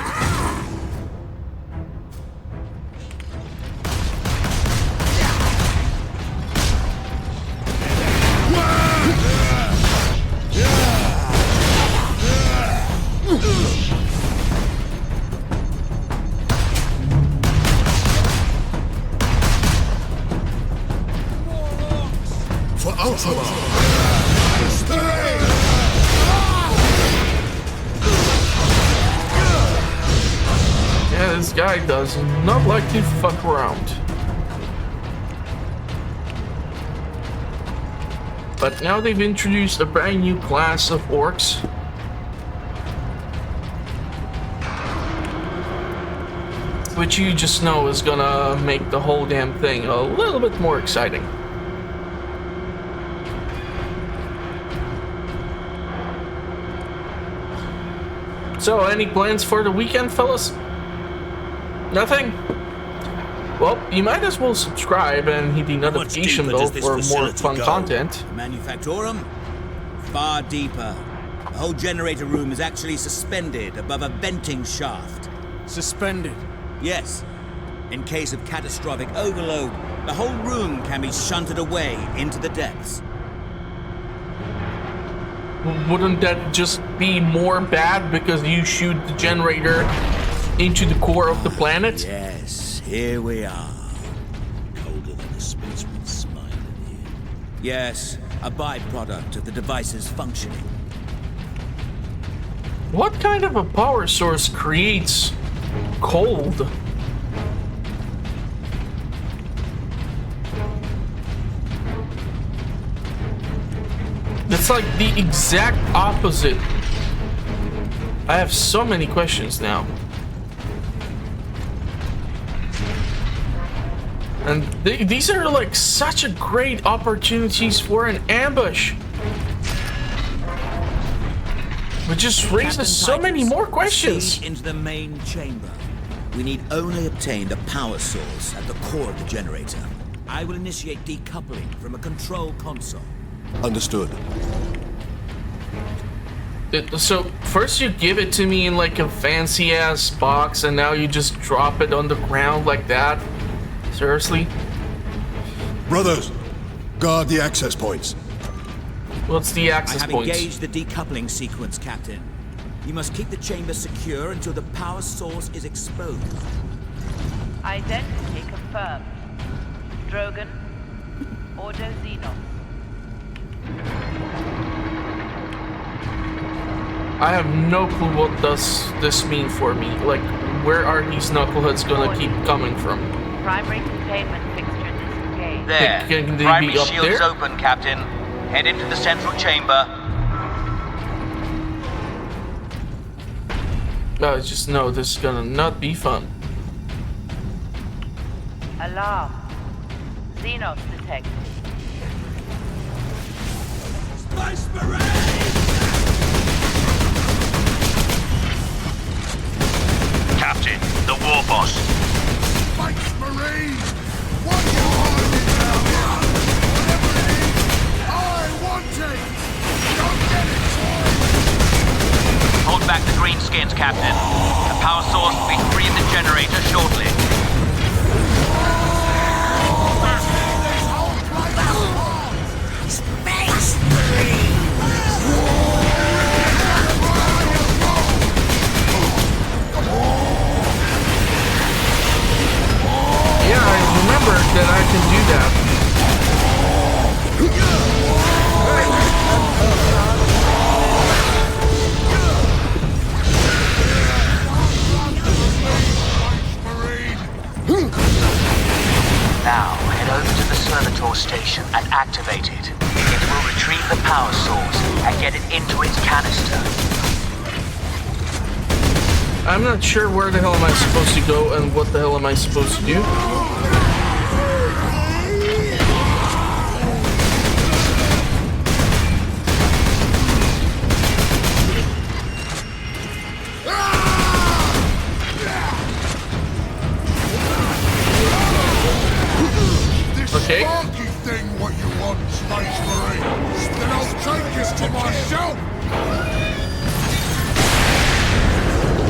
For ultramarine! Yeah, this guy does not like to fuck around. But now they've introduced a brand new class of orcs. Which you just know is gonna make the whole damn thing a little bit more exciting. So, any plans for the weekend, fellas? Nothing? Well, you might as well subscribe and hit the notification bell for more fun content. Manufactorum? Far deeper. The whole generator room is actually suspended above a venting shaft. Suspended. Yes. In case of catastrophic overload, the whole room can be shunted away into the depths. Wouldn't that just be more bad because you shoot the generator into the core of the planet? Yes, here we are. Colder than a spaceman's smile in here. Yes, a byproduct of the device's functioning. What kind of a power source creates cold? It's like the exact opposite. I have so many questions now. And these are like such a great opportunities for an ambush. Which just raises so many more questions. Proceed into the main chamber. We need only obtain the power source at the core of the generator. I will initiate decoupling from a control console. Understood. So first you give it to me in like a fancy ass box and now you just drop it on the ground like that? Seriously? Brothers, guard the access points. What's the access I have points? engaged the decoupling sequence, Captain. You must keep the chamber secure until the power source is exposed. Identity confirmed. Drogon. Ordo Xenos. I have no clue what does this mean for me. Like, where are these knuckleheads gonna keep coming from? Primary containment fixture disengaged. There. Can they Primary be up shield is there? open, Captain. Head into the central chamber. I just know this is gonna not be fun. Alarm. Xenos detected. Captain, the war boss. Space Marine! What are you hiding down here? Whatever it is, I want it! Don't get it, Hold back the greenskins, Captain. The power source will be free of the generator shortly. Space Marine! Yeah, I remember that I can do that. Now, head over to the servitor station and activate it. It will retrieve the power source and get it into its canister. I'm not sure where the hell am I supposed to go and what the hell am I supposed to do. Okay. Sparky thing what you want, Space Marine. Then I'll take this to myself.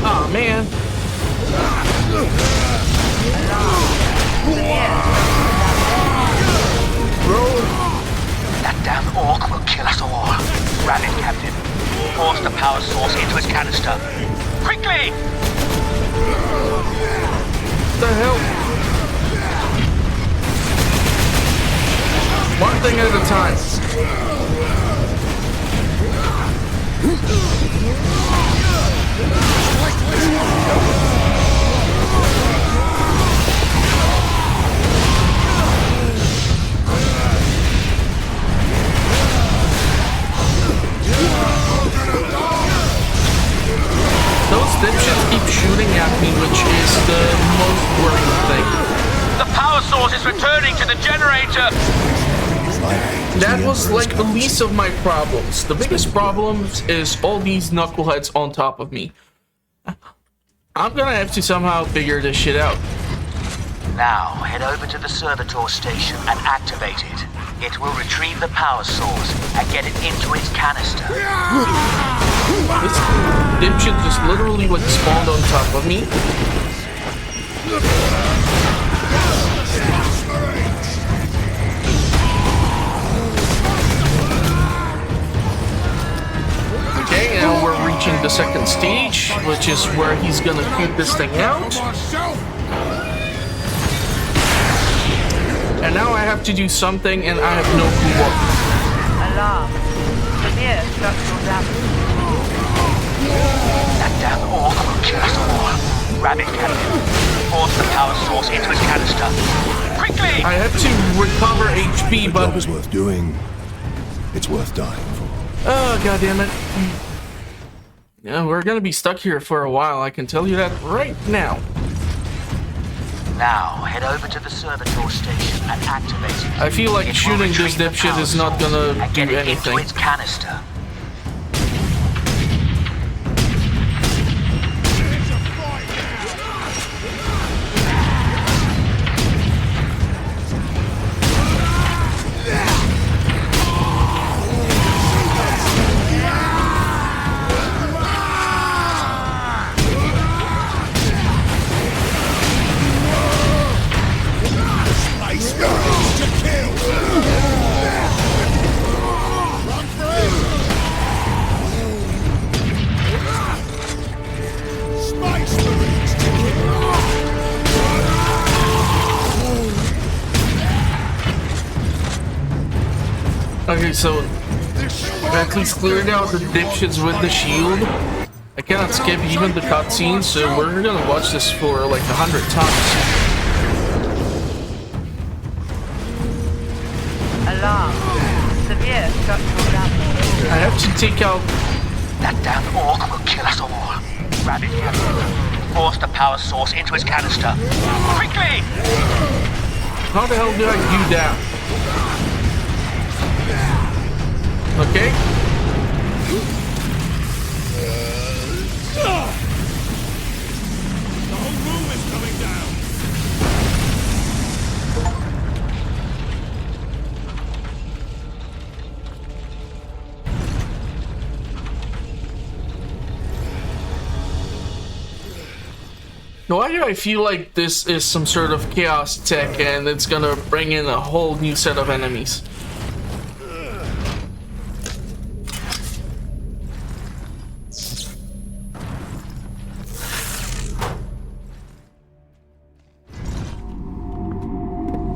Oh man. Bro. That damn orc will kill us all. Grab it, Captain. Force the power source into its canister. Quickly! What the hell? One thing at a time. Those dipshits keep shooting at me, which is the most worrying thing. The power source is returning to the generator! That was like the least of my problems. The biggest problem is all these knuckleheads on top of me. I'm gonna have to somehow figure this shit out. Now, head over to the servitor station and activate it. It will retrieve the power source and get it into its canister. This dipshit just literally like spawned on top of me. second stage, which is where he's gonna shoot this thing out. And now I have to do something, and I have no clue what. Alarm. Severe structural damage. That damn orc will kill us all. Rabbit Captain. Force the power source into its canister. Quickly! I have to recover HP, The but... job is worth doing. It's worth dying for. Oh, goddammit. Yeah, we're gonna be stuck here for a while, I can tell you that right now. Now, head over to the servitor station and activate it. I feel like It will shooting this retrieve the dipshit power is not source gonna and get do it anything. into its canister. Okay, so I at least cleared out the dipshits with the shield. I cannot skip even the cutscenes, so we're gonna watch this for like 100 times. Alarm. Severe structural damage. I have to take out... That damn orc will kill us all. Rabbit Captain. Force the power source into its canister. Quickly! How the hell do I do that? Okay. The whole room is coming down. Why do I feel like this is some sort of chaos tech and it's gonna bring in a whole new set of enemies?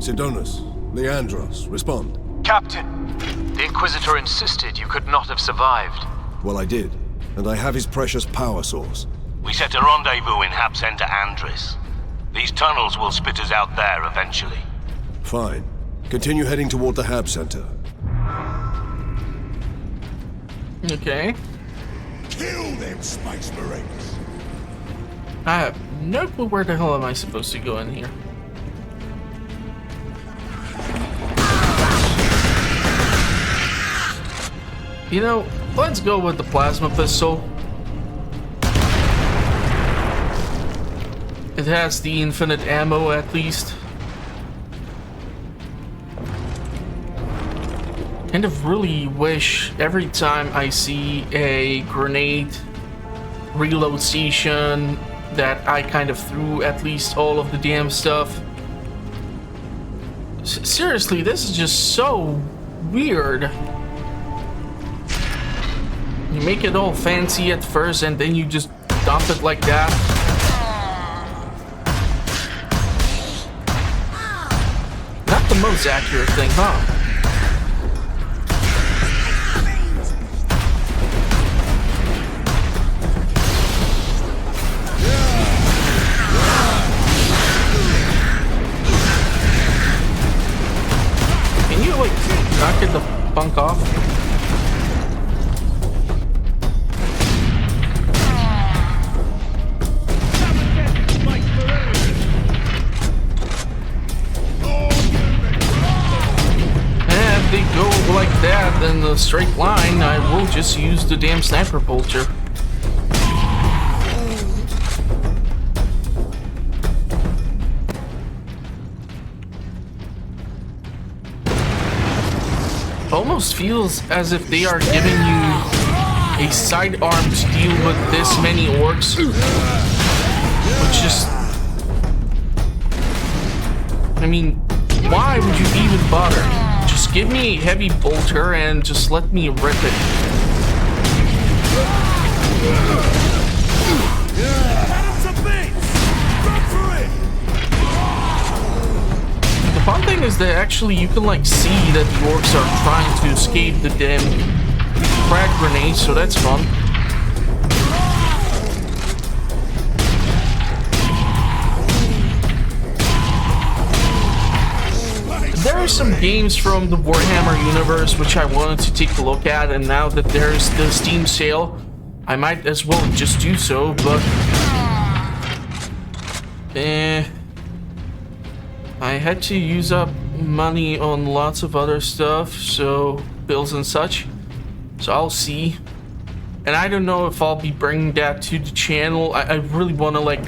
Sidonus, Leandros, respond. Captain, the Inquisitor insisted you could not have survived. Well, I did, and I have his precious power source. We set a rendezvous in Hab Center Andres. These tunnels will spit us out there eventually. Fine. Continue heading toward the Hab Center. Okay. Kill them Space Marines. I have no clue where the hell am I supposed to go in here. You know, let's go with the plasma pistol. It has the infinite ammo at least. Kind of really wish every time I see a grenade reload station that I kind of threw at least all of the damn stuff. Seriously, this is just so weird. You make it all fancy at first and then you just dump it like that. Not the most accurate thing, huh? Can you like knock it the funk off? They go like that in a straight line, I will just use the damn sniper bolter. Almost feels as if they are giving you a sidearm to deal with this many orcs, which is... I mean, why would you even bother? Just give me a heavy bolter and just let me rip it. The fun thing is that actually you can like see that the orcs are trying to escape the damn frag grenades, so that's fun. There are some games from the Warhammer universe which I wanted to take a look at, and now that there's the Steam sale, I might as well just do so, but I had to use up money on lots of other stuff, so bills and such, so I'll see. And I don't know if I'll be bringing that to the channel. I really want to like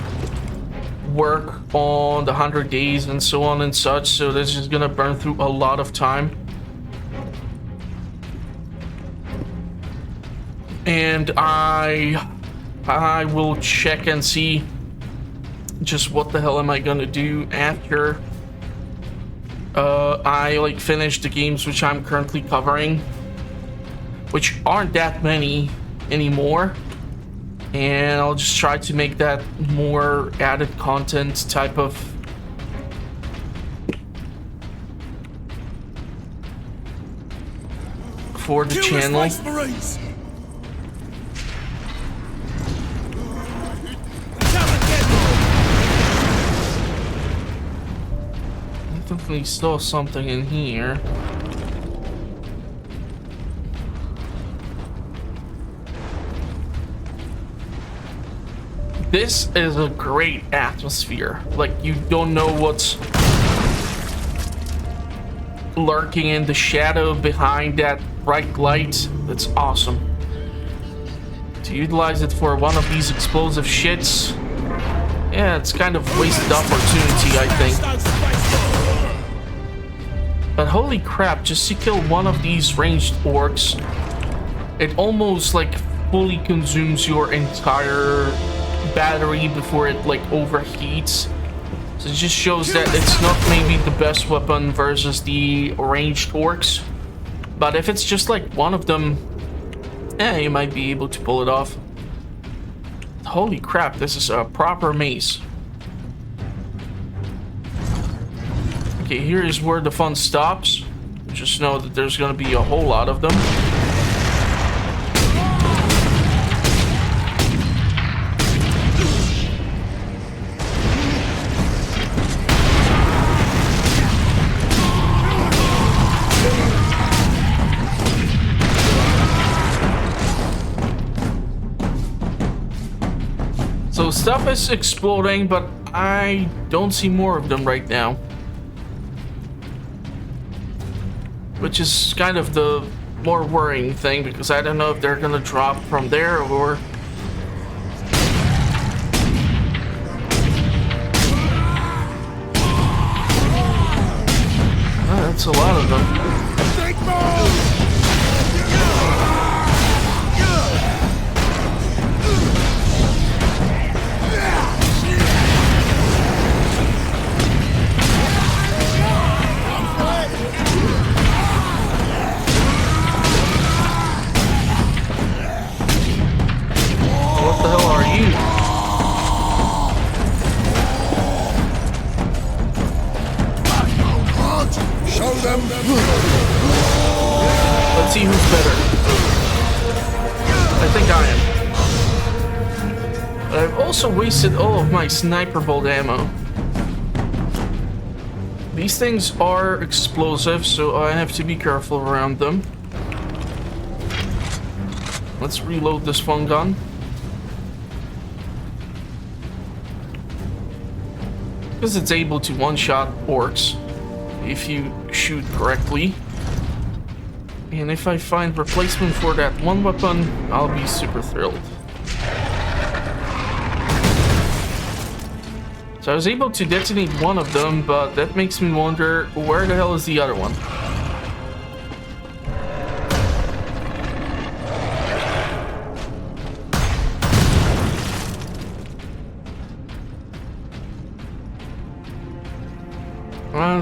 work on the 100 days and so on and such, so this is gonna burn through a lot of time. And I will check and see just what the hell am I gonna do after I like finish the games which I'm currently covering, which aren't that many anymore. And I'll just try to make that more added content type of for the channel. I definitely saw something in here. This is a great atmosphere. Like, you don't know what's lurking in the shadow behind that bright light. That's awesome. To utilize it for one of these explosive shits, yeah, it's kind of wasted opportunity, I think. But holy crap, just to kill one of these ranged orcs, it almost like fully consumes your entire battery before it like overheats. So it just shows that it's not maybe the best weapon versus the ranged orcs, but if it's just like one of them, you might be able to pull it off. Holy crap, this is a proper maze. Okay, here is where the fun stops. Just know that there's gonna be a whole lot of them. So stuff is exploding, but I don't see more of them right now. Which is kind of the more worrying thing, because I don't know if they're gonna drop from there or... Oh, that's a lot of them. What the hell are you? Show them. Let's see who's better. I think I am. But I've also wasted all of my sniper bolt ammo. These things are explosive, so I have to be careful around them. Let's reload this fun gun. Because it's able to one-shot orcs if you shoot correctly. And if I find replacement for that one weapon, I'll be super thrilled. So I was able to detonate one of them, but that makes me wonder, where the hell is the other one?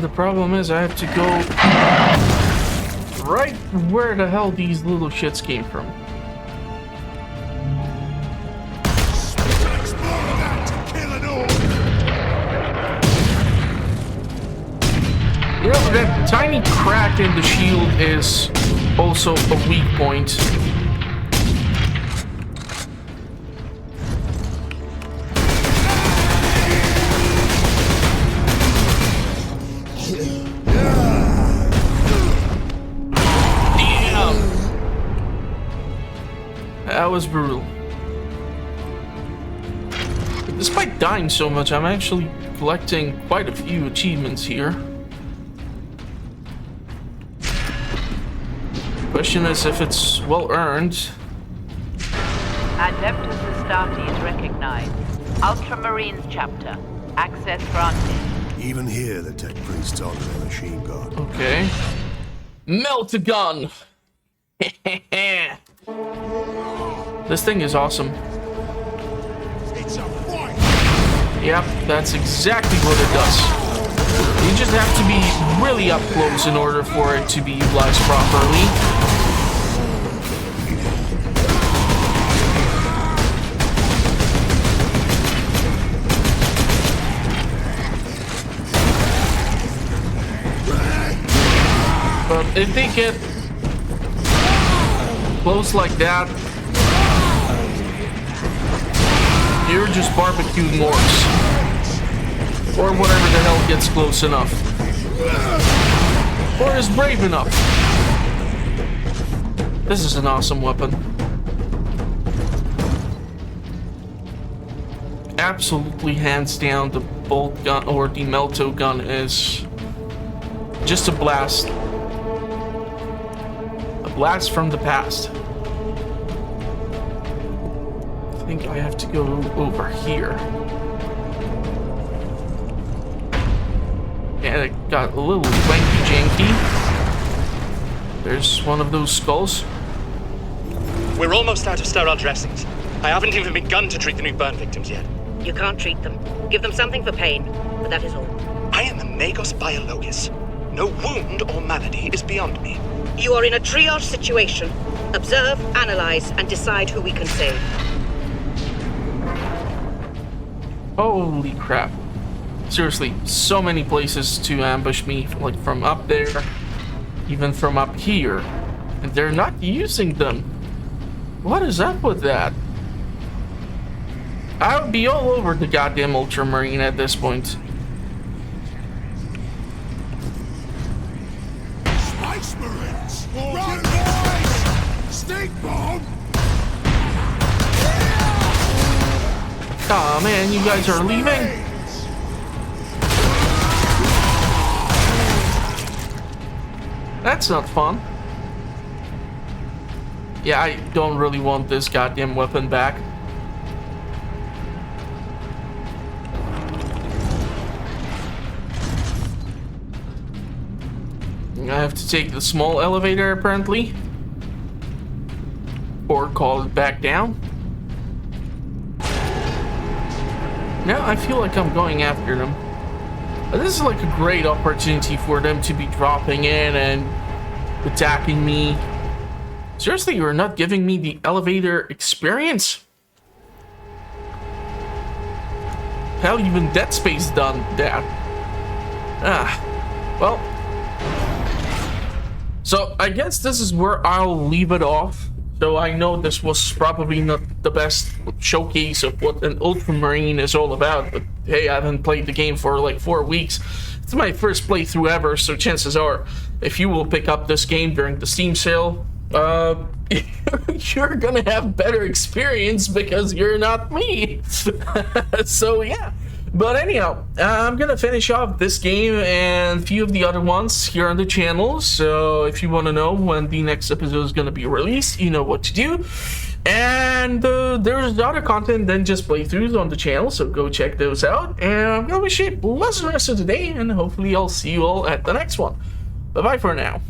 The problem is I have to go right where the hell these little shits came from. You know, that tiny crack in the shield is also a weak point. Damn! That was brutal. Despite dying so much, I'm actually collecting quite a few achievements here. Question is if it's well earned. Adeptus Astartes recognized. Ultramarines chapter. Access granted. Even here, the tech priests honor their machine god. Okay. Meltogun! This thing is awesome. Yep, that's exactly what it does. You just have to be really up close in order for it to be utilized properly. But if they get close like that, you're just barbecuing orcs. Or whatever the hell gets close enough. Or is brave enough. This is an awesome weapon. Absolutely hands down, the bolt gun or the meltogun is just a blast. A blast from the past. I think I have to go over here. And it got a little wanky janky. There's one of those skulls. We're almost out of sterile dressings. I haven't even begun to treat the new burn victims yet. You can't treat them. Give them something for pain, but that is all. I am a Magos Biologis. No wound or malady is beyond me. You are in a triage situation. Observe, analyze, and decide who we can save. Holy crap. Seriously, so many places to ambush me, like from up there, even from up here. And they're not using them. What is up with that? I would be all over the goddamn ultramarine at this point. Spacemarines! Run, boys! Stink bomb! Aw, man, you guys are leaving? That's not fun. Yeah, I don't really want this goddamn weapon back. I have to take the small elevator, apparently. Or call it back down. Now I feel like I'm going after them. But this is like a great opportunity for them to be dropping in and attacking me. Seriously, you're not giving me the elevator experience? Hell, even Dead Space done that. Well. So, I guess this is where I'll leave it off. So I know this was probably not the best showcase of what an ultramarine is all about, but hey, I haven't played the game for like 4 weeks. It's my first playthrough ever, so chances are, if you will pick up this game during the Steam sale, you're gonna have better experience because you're not me. So yeah. But anyhow, I'm gonna finish off this game and a few of the other ones here on the channel. So if you want to know when the next episode is gonna be released, you know what to do. And there's other content than just playthroughs on the channel, so go check those out. And I'm gonna wish you a blessed rest of the day, and hopefully I'll see you all at the next one. Bye bye for now.